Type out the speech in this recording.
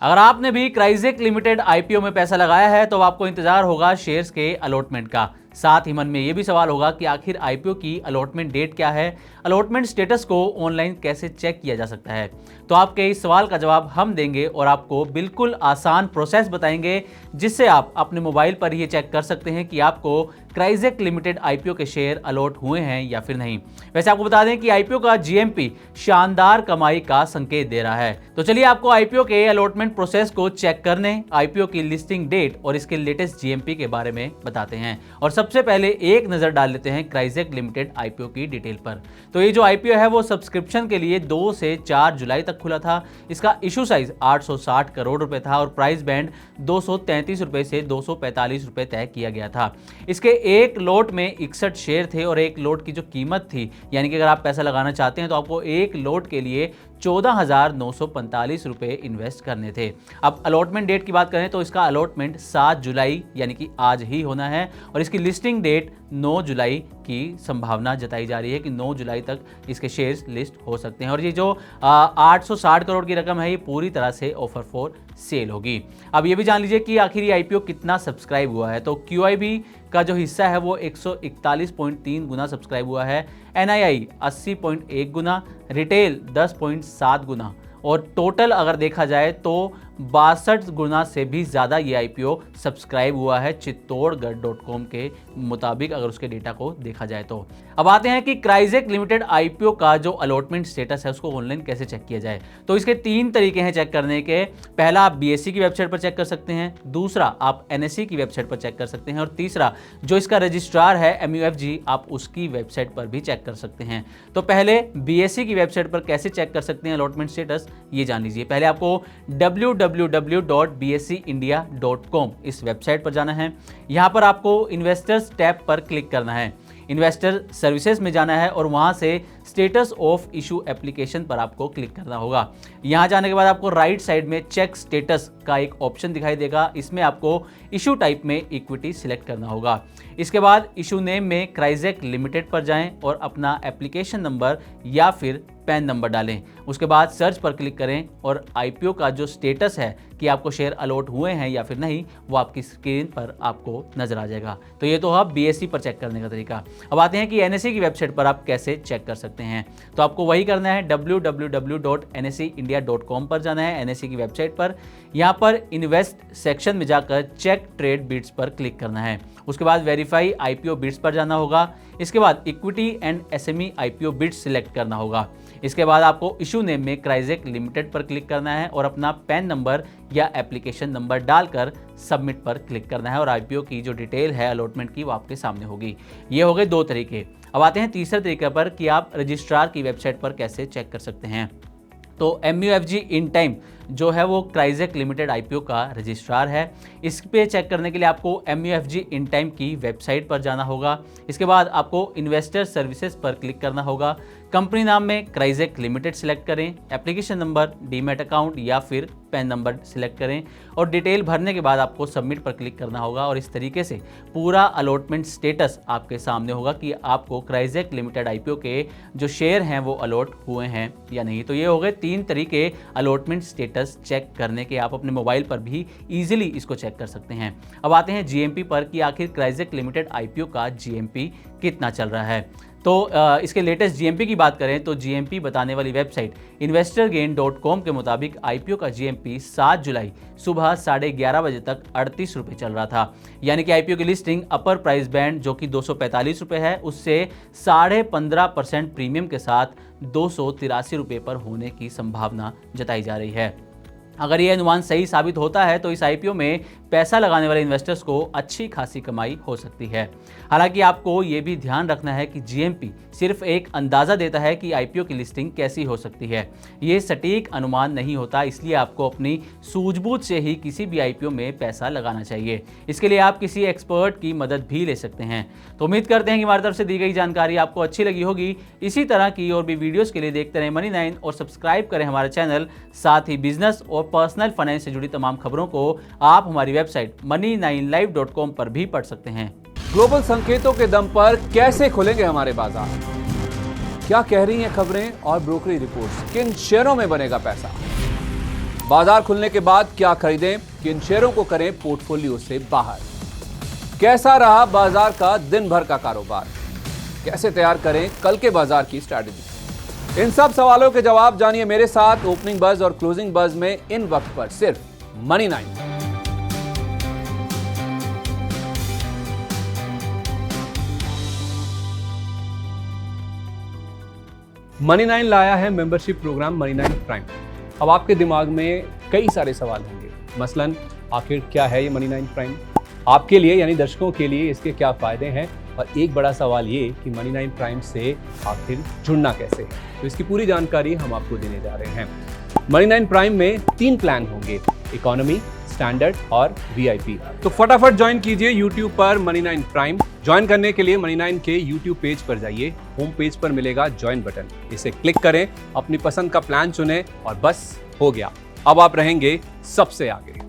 अगर आपने भी क्राइजेक लिमिटेड आईपीओ में पैसा लगाया है तो आपको इंतजार होगा शेयर्स के अलॉटमेंट का। साथ ही मन में यह भी सवाल होगा कि आखिर आईपीओ की अलॉटमेंट डेट क्या है, अलॉटमेंट स्टेटस को ऑनलाइन कैसे चेक किया जा सकता है। तो आपके इस सवाल का जवाब हम देंगे और आपको बिल्कुल आसान प्रोसेस बताएंगे जिससे आप अपने मोबाइल पर ही चेक कर सकते हैं कि आपको क्राइजेक लिमिटेड आईपीओ के शेयर अलॉट हुए हैं या फिर नहीं। वैसे आपको बता दें कि आईपीओ का जीएमपी शानदार कमाई का संकेत दे रहा है। तो चलिए आपको आईपीओ के अलॉटमेंट प्रोसेस को चेक करने, आईपीओ की लिस्टिंग डेट और इसके लेटेस्ट जीएमपी के बारे में बताते हैं। और सबसे पहले एक नजर डाल लेते हैं क्राइजेक लिमिटेड आईपीओ की डिटेल पर। तो ये जो आईपीओ है वो सब्सक्रिप्शन के लिए 2 से 4 जुलाई तक खुला था। इसका इशू साइज 860 करोड़ रुपए था और प्राइस बैंड 233 रुपए से 245 रुपए तय किया गया था। इसके एक लोट में 61 शेयर थे और एक लोट की जो कीमत थी, यानी कि अगर आप पैसा लगाना चाहते हैं तो आपको एक लोट के लिए 14,945 रुपए इन्वेस्ट करने थे। अब अलॉटमेंट डेट की बात करें तो इसका अलॉटमेंट 7 जुलाई यानी कि आज ही होना है और इसकी लिस्टिंग डेट 9 जुलाई की संभावना जताई जा रही है कि 9 जुलाई तक इसके शेयर्स लिस्ट हो सकते हैं। और ये जो 860 करोड़ की रकम है ये पूरी तरह से ऑफर फॉर सेल होगी। अब ये भी जान लीजिए कि आखिर ये आईपीओ कितना सब्सक्राइब हुआ है। तो क्यूआईबी का जो हिस्सा है वो 141.3 गुना सब्सक्राइब हुआ है, एनआईआई 80.1 गुना, रिटेल 10.7 गुना और टोटल अगर देखा जाए तो 62 गुना से भी ज़्यादा ये आईपीओ सब्सक्राइब हुआ है चित्तौड़गढ़.com के मुताबिक, अगर उसके डेटा को देखा जाए तो। अब आते हैं कि क्राइजेक लिमिटेड आईपीओ का जो अलॉटमेंट स्टेटस है उसको ऑनलाइन कैसे चेक किया जाए। तो इसके 3 तरीके हैं चेक करने के। पहला, आप बीएसई की वेबसाइट पर चेक कर सकते हैं, दूसरा आप एनएसई की वेबसाइट पर चेक कर सकते हैं और तीसरा जो इसका रजिस्ट्रार है MUFG, आप उसकी वेबसाइट पर भी चेक कर सकते हैं। तो पहले बीएसई की वेबसाइट पर कैसे चेक कर सकते हैं अलॉटमेंट स्टेटस, ये जान लीजिए। पहले आपको www.bseindia.com इस वेबसाइट पर जाना है। यहां पर आपको इन्वेस्टर्स टैब पर क्लिक करना है, इन्वेस्टर सर्विसेज में जाना है और वहां से स्टेटस ऑफ इशू एप्लीकेशन पर आपको क्लिक करना होगा। यहां जाने के बाद आपको राइट साइड में चेक स्टेटस का एक ऑप्शन दिखाई देगा, इसमें आपको इशू टाइप में इक्विटी सिलेक्ट करना होगा। इसके बाद इशू नेम में क्राइजेक लिमिटेड पर जाएं और अपना एप्लीकेशन नंबर या फिर पैन नंबर डालें। उसके बाद सर्च पर क्लिक करें और आईपीओ का जो स्टेटस है कि आपको शेयर अलॉट हुए हैं या फिर नहीं, वो आपकी स्क्रीन पर आपको नजर आ जाएगा। तो ये तो आप बीएसई पर चेक करने का तरीका। अब आते हैं कि एनएसई की वेबसाइट पर आप कैसे चेक कर सकते हैं। तो आपको वही करना है, www.nseindia.com पर जाना है, एनएसई की वेबसाइट पर। यहाँ पर इन्वेस्ट सेक्शन में जाकर चेक ट्रेड बिड्स पर क्लिक करना है। उसके बाद वेरीफाई आईपीओ बिड्स पर जाना होगा। इसके बाद equity and SME IPO bids select करना होगा। इसके बाद आपको इशू नेम में क्राइजेक लिमिटेड पर क्लिक करना है और अपना पैन नंबर या एप्लीकेशन नंबर डालकर सबमिट पर क्लिक करना है और आईपीओ की जो डिटेल है अलॉटमेंट की वो आपके सामने होगी। ये हो गए 2 तरीके। अब आते हैं तीसरे तरीके पर कि आप रजिस्ट्रार की वेबसाइट पर कैसे चेक कर सकते हैं। तो MUFG इन टाइम जो है वो क्राइजेक लिमिटेड आईपीओ का रजिस्ट्रार है। इस पे चेक करने के लिए आपको MUFG इन टाइम की वेबसाइट पर जाना होगा। इसके बाद आपको इन्वेस्टर सर्विसेज पर क्लिक करना होगा। कंपनी नाम में क्राइजेक लिमिटेड सिलेक्ट करें, एप्लीकेशन नंबर, डीमैट अकाउंट या फिर पैन नंबर सिलेक्ट करें और डिटेल भरने के बाद आपको सबमिट पर क्लिक करना होगा और इस तरीके से पूरा अलॉटमेंट स्टेटस आपके सामने होगा कि आपको क्राइजेक लिमिटेड आईपीओ के जो शेयर हैं वो अलॉट हुए हैं या नहीं। तो ये हो गए 3 तरीके अलॉटमेंट स्टेटस चेक करने के। आप अपने मोबाइल पर भी इजीली इसको चेक कर सकते हैं। अब आते हैं जीएमपी पर कि आखिर क्राइजेक लिमिटेड आईपीओ का जीएमपी कितना चल रहा है। तो इसके लेटेस्ट जीएमपी की बात करें तो जीएमपी बताने वाली वेबसाइट investorgain.com के मुताबिक आईपीओ का जीएमपी 7 जुलाई सुबह 11:30 बजे तक 38 रुपये चल रहा था। यानी कि आईपीओ की लिस्टिंग अपर प्राइस बैंड जो कि 245 रुपये है उससे 15.5% प्रीमियम के साथ 283 रुपये पर होने की संभावना जताई जा रही है। अगर ये अनुमान सही साबित होता है तो इस आईपीओ में पैसा लगाने वाले इन्वेस्टर्स को अच्छी खासी कमाई हो सकती है। हालांकि आपको ये भी ध्यान रखना है कि जीएमपी सिर्फ एक अंदाज़ा देता है कि आईपीओ की लिस्टिंग कैसी हो सकती है। ये सटीक अनुमान नहीं होता, इसलिए आपको अपनी सूझबूझ से ही किसी भी आईपीओ में पैसा लगाना चाहिए। इसके लिए आप किसी एक्सपर्ट की मदद भी ले सकते हैं। तो उम्मीद करते हैं कि हमारी तरफ से दी गई जानकारी आपको अच्छी लगी होगी। इसी तरह की और भी वीडियोज़ के लिए देखते रहें मनी 9 और सब्सक्राइब करें हमारा चैनल। साथ ही बिजनेस और पर्सनल फाइनेंस से जुड़ी तमाम खबरों को आप हमारी वेबसाइट money9live.com पर भी पढ़ सकते हैं। ग्लोबल संकेतों के दम पर कैसे खुलेंगे हमारे बाजार, क्या कह रही हैं खबरें और ब्रोकरी रिपोर्ट्स, किन शेयरों में बनेगा पैसा, बाजार खुलने के बाद क्या खरीदें, किन शेयरों को करें पोर्टफोलियो से बाहर, कैसा रहा बाजार का दिन भर का कारोबार, कैसे तैयार करें कल के बाजार की स्ट्रैटेजी। इन सब सवालों के जवाब जानिए मेरे साथ ओपनिंग बज और क्लोजिंग बज में इन वक्त पर सिर्फ मनी 9। मनी 9 लाया है मेंबरशिप प्रोग्राम मनी 9 प्राइम। अब आपके दिमाग में कई सारे सवाल होंगे, मसलन आखिर क्या है ये मनी 9 प्राइम, आपके लिए यानी दर्शकों के लिए इसके क्या फायदे हैं, और एक बड़ा सवाल ये कि मनी 9 प्राइम से आखिर जुड़ना कैसे है। तो इसकी पूरी जानकारी हम आपको देने जा रहे हैं। मनी 9 प्राइम में 3 प्लान होंगे, इकोनॉमी, स्टैंडर्ड और वीआईपी। तो फटाफट ज्वाइन कीजिए यूट्यूब पर मनी 9 प्राइम। ज्वाइन करने के लिए मनी 9 के यूट्यूब पेज पर जाइए, होम पेज पर मिलेगा ज्वाइन बटन, इसे क्लिक करें, अपनी पसंद का प्लान चुनें और बस हो गया, अब आप रहेंगे सबसे आगे।